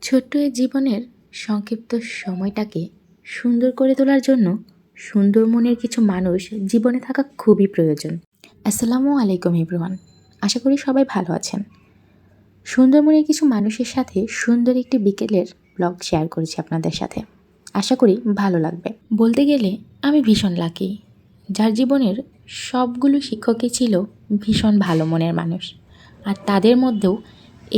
ছোট্ট এই জীবনের সংক্ষিপ্ত সময়টাকে সুন্দর করে তোলার জন্য সুন্দর মনের কিছু মানুষ জীবনে থাকা খুবই প্রয়োজন। আসসালামু আলাইকুম এভরিওয়ান, আশা করি সবাই ভালো আছেন। সুন্দর মনের কিছু মানুষের সাথে সুন্দর একটি বিকেলের ব্লগ শেয়ার করেছি আপনাদের সাথে, আশা করি ভালো লাগবে। বলতে গেলে আমি ভীষণ লাকি, যার জীবনের সবগুলো শিক্ষকই ছিল ভীষণ ভালো মনের মানুষ। আর তাদের মধ্যেও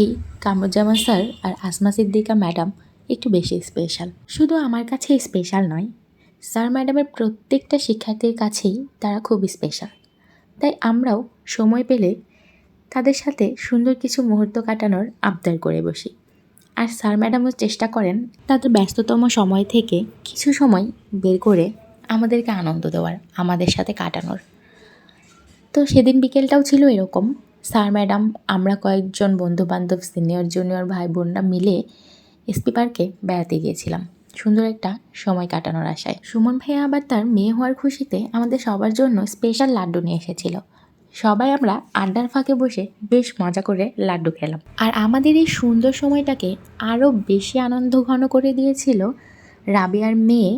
এই কামরুজ্জামান স্যার আর আসমা সিদ্দিকা ম্যাডাম একটু বেশি স্পেশাল। শুধু আমার কাছে স্পেশাল নয়, স্যার ম্যাডামের প্রত্যেকটা শিক্ষার্থীর কাছেই তারা খুব স্পেশাল। তাই আমরাও সময় পেলে তাদের সাথে সুন্দর কিছু মুহূর্ত কাটানোর আবদার করে বসি। আর স্যার ম্যাডামও চেষ্টা করেন তাদের ব্যস্ততম সময় থেকে কিছু সময় বের করে আমাদেরকে আনন্দ দেওয়ার, আমাদের সাথে কাটানোর। তো সেদিন বিকেলটাও ছিল এরকম। স্যার ম্যাডাম, আমরা কয়েকজন বন্ধুবান্ধব, সিনিয়র জুনিয়র ভাই বোনরা মিলে এসপি পার্কে বেড়াতে গিয়েছিলাম সুন্দর একটা সময় কাটানোর আশায়। সুমন ভাইয়া আবার তার মেয়ে হওয়ার খুশিতে আমাদের সবার জন্য স্পেশাল লাড্ডু নিয়ে এসেছিল। সবাই আমরা আড্ডার ফাঁকে বসে বেশ মজা করে লাড্ডু খেলাম। আর আমাদের এই সুন্দর সময়টাকে আরও বেশি আনন্দ ঘন করে দিয়েছিল রাবিয়ার মেয়ে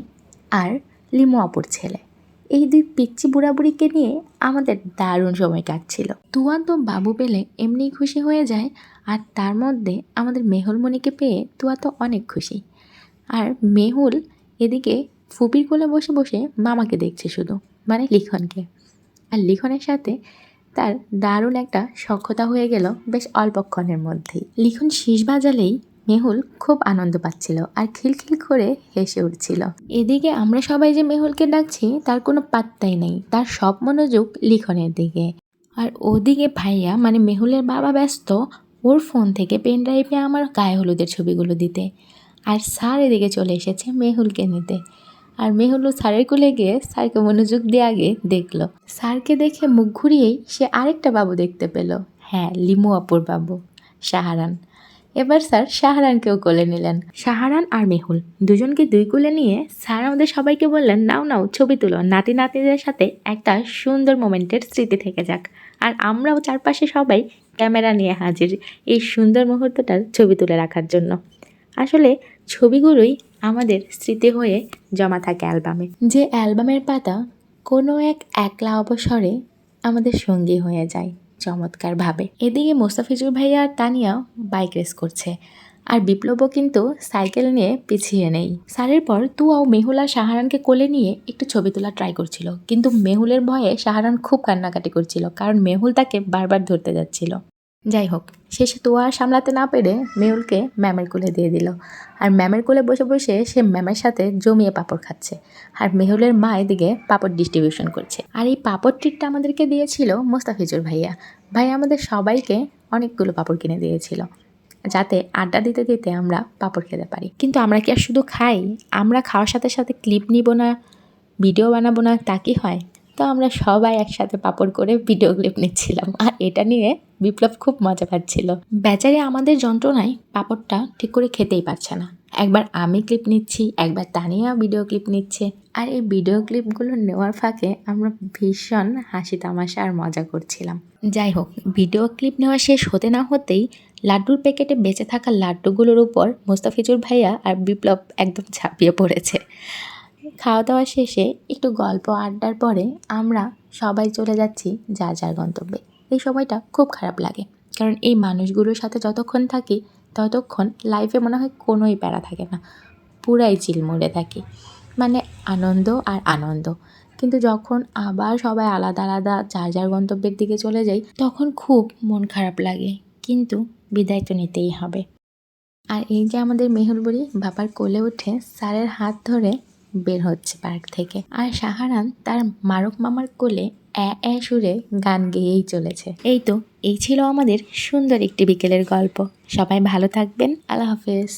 আর লিমু আপুর ছেলে। এই দুই পিচ্চি বুড়াবুড়িকে নিয়ে আমাদের দারুণ সময় কাটছিল। তুয়া তো বাবু পেলে এমনিই খুশি হয়ে যায়, আর তার মধ্যে আমাদের মেহুলমণিকে পেয়ে তুয়া তো অনেক খুশি। আর মেহুল এদিকে ফুপির কোলে বসে বসে মামাকে দেখছে শুধু, মানে লিখনকে। আর লিখনের সাথে তার দারুণ একটা সখ্যতা হয়ে গেল বেশ অল্পক্ষণের মধ্যেই। লিখন শীষ বাজালেই মেহুল খুব আনন্দ পাচ্ছিল আর খিলখিল করে হেসে উঠছিল। এদিকে আমরা সবাই যে মেহুলকে ডাকছি তার কোনো পাত্তাই নেই, তার সব মনোযোগ লিখনের দিকে। আর ওদিকে ভাইয়া মানে মেহুলের বাবা ব্যস্ত ওর ফোন থেকে পেন ড্রাইভে আমার গায়ে হলুদের ছবিগুলো দিতে। আর স্যার এদিকে চলে এসেছে মেহুলকে নিতে। আর মেহুলও স্যারের কোলে গিয়ে স্যারকে মনোযোগ দিয়ে আগে দেখলো। স্যারকে দেখে মুখ ঘুরিয়েই সে আরেকটা বাবু দেখতে পেল। হ্যাঁ, লিমু আপুর বাবু শাহরান। এবার স্যার শাহরানকেও কোলে নিলেন। শাহরান আর মেহুল দুজনকে দুই কোলে নিয়ে স্যার আমাদের সবাইকে বললেন, নাও নাও ছবি তুলো, নাতি নাতিদের সাথে একটা সুন্দর মোমেন্টের স্মৃতি থেকে যাক। আর আমরাও চারপাশে সবাই ক্যামেরা নিয়ে হাজির এই সুন্দর মুহূর্তটার ছবি তুলে রাখার জন্য। আসলে ছবিগুলোই আমাদের স্মৃতি হয়ে জমা থাকে অ্যালবামে, যে অ্যালবামের পাতা কোনো এক একলা অবসরে আমাদের সঙ্গী হয়ে যায় চমৎকারভাবে। এদিকে মোস্তাফিজুর ভাইয়া আর তানিয়া বাইক রেস করছে, আর বিপ্লবও কিন্তু সাইকেল নিয়ে পিছিয়ে নেই। স্যারের পর তুয়াও মেহুল আর শাহরানকে কোলে নিয়ে একটু ছবি তোলা ট্রাই করছিল, কিন্তু মেহুলের ভয়ে শাহরান খুব কান্নাকাটি করছিল, কারণ মেহুল তাকে বারবার ধরতে যাচ্ছিল। যাই হোক, শেষে তুয়া সামলাতে না পেরে মেহুলকে ম্যামের কোলে দিয়ে দিল। আর ম্যামের কোলে বসে বসে সে ম্যামের সাথে জমিয়ে পাঁপড় খাচ্ছে, আর মেহুলের মা এদিকে পাঁপড় ডিস্ট্রিবিউশন করছে। আর এই পাঁপড় ট্রিটটা আমাদেরকে দিয়েছিল মোস্তাফিজুর ভাইয়া। ভাইয়া আমাদের সবাইকে অনেকগুলো পাঁপড় কিনে দিয়েছিল, যাতে আড্ডা দিতে দিতে আমরা পাঁপড় খেতে পারি। কিন্তু আমরা কি আর শুধু খাই? আমরা খাওয়ার সাথে সাথে ক্লিপ নিব না, ভিডিও বানাবো না, তা কি হয়? তো আমরা সবাই একসাথে পাপড় করে ভিডিও ক্লিপ নিচ্ছিলাম, আর এটা নিয়ে বিপ্লব খুব মজা পাচ্ছিল। বেচারি আমাদের যন্ত্রণায় পাপড়টা ঠিক করে খেতেই পারছে না। একবার আমি ক্লিপ নিচ্ছি, একবার তানিয়া ভিডিও ক্লিপ নিচ্ছে। আর এই ভিডিও ক্লিপগুলো নেওয়ার ফাঁকে আমরা ভীষণ হাসি তামাশা আর মজা করছিলাম। যাই হোক, ভিডিও ক্লিপ নেওয়া শেষ হতে না হতেই লাড্ডুর প্যাকেটে বেঁচে থাকা লাড্ডুগুলোর উপর মোস্তাফিজুর ভাইয়া আর বিপ্লব একদম ঝাঁপিয়ে পড়েছে। খাওয়া দাওয়া শেষে একটু গল্প আড্ডার পরে আমরা সবাই চলে যাচ্ছি যার যার গন্তব্যে। এই সময়টা খুব খারাপ লাগে, কারণ এই মানুষগুলোর সাথে যতক্ষণ থাকি ততক্ষণ লাইফে মনে হয় কোনোই প্যারা থাকে না, পুরাই চিলমুড়ে থাকি, মানে আনন্দ আর আনন্দ। কিন্তু যখন আবার সবাই আলাদা আলাদা যার যার গন্তব্যের দিকে চলে যাই তখন খুব মন খারাপ লাগে, কিন্তু বিদায় তো নিতেই হবে। আর এই যে আমাদের মেহুল বুড়ি বাবার কোলে উঠে স্যারের হাত ধরে বের হচ্ছে পার্ক থেকে, আর শাহরান তার মারক মামার কোলে এ সুরে গান গেয়েই চলেছে। এই ছিল আমাদের সুন্দর একটি বিকেলের গল্প। সবাই ভালো থাকবেন, আল্লাহ হাফেজ।